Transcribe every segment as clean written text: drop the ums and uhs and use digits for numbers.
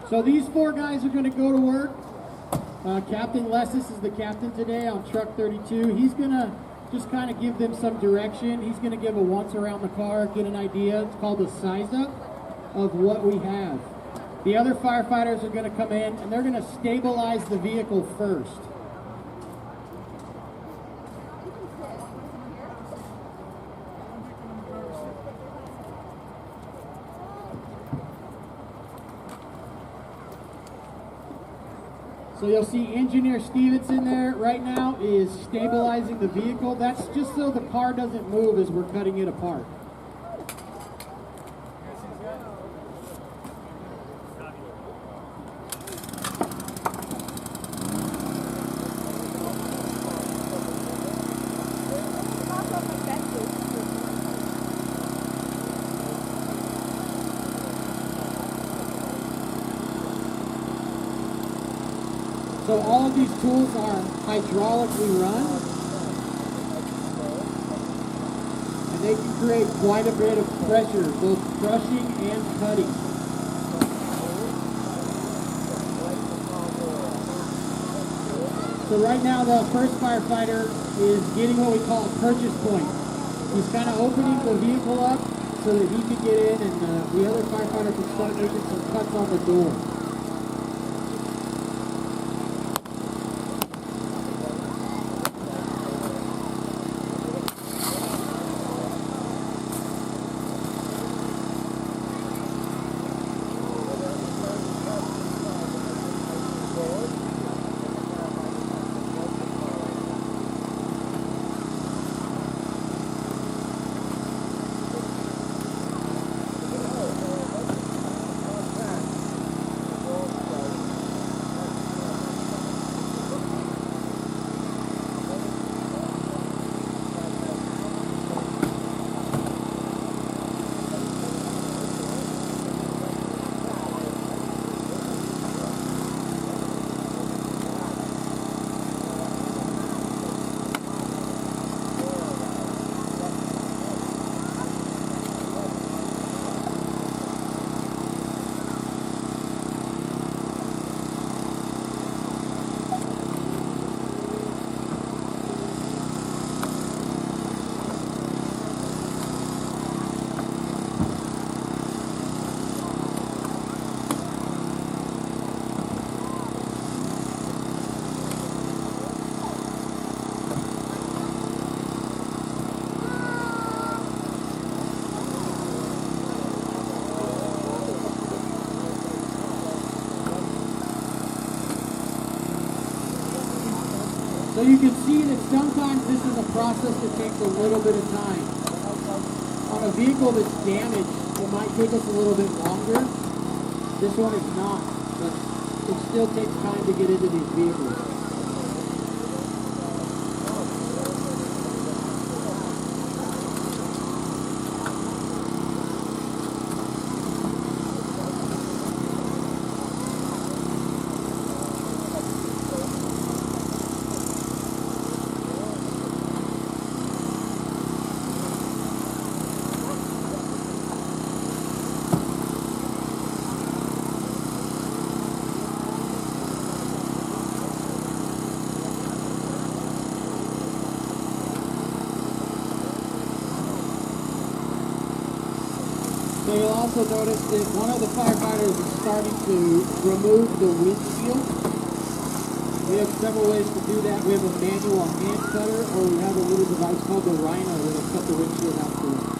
So these four guys are going to go to work. Captain Lessis is the captain today on truck 32. He's going to just kind of give them some direction. He's going to give a once around the car, get an idea. It's called a size up of what we have. The other firefighters are going to come in and they're going to stabilize the vehicle first. So you'll see Engineer Stevenson there right now is stabilizing the vehicle. That's just so the car doesn't move as we're cutting it apart. So all of these tools are hydraulically run, and they can create quite a bit of pressure, both crushing and cutting. So right now the first firefighter is getting what we call a purchase point. He's kind of opening the vehicle up so that he can get in and the other firefighter can start making some cuts on the door. So you can see that sometimes this is a process that takes a little bit of time. On a vehicle that's damaged, it might take us a little bit longer. This one is not, but it still takes time to get into these vehicles. So you'll also notice that one of the firefighters is starting to remove the windshield. We have several ways to do that. We have a manual hand cutter, or we have a little device called the Rhino that'll cut the windshield out for us.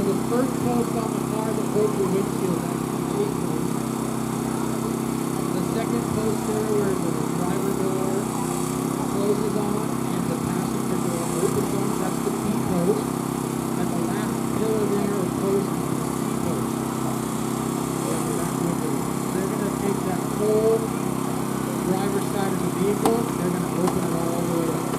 the first post on the car that holds your windshield, that's the A post. The second post there where the driver door closes on and the passenger door opens on, that's the P post. And the last pillar there or post is the C post. They're going to take that whole driver's side of the vehicle, they're going to open it all the way up.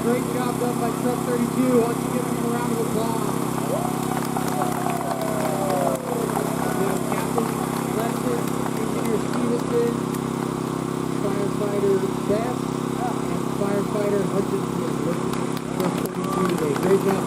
Great job done by Truck 32. Why don't you give them a round of applause? We have Captain Lesson, Engineer Stevenson, Firefighter Beth, and Firefighter Hutchinson. Truck 32 today. Great job,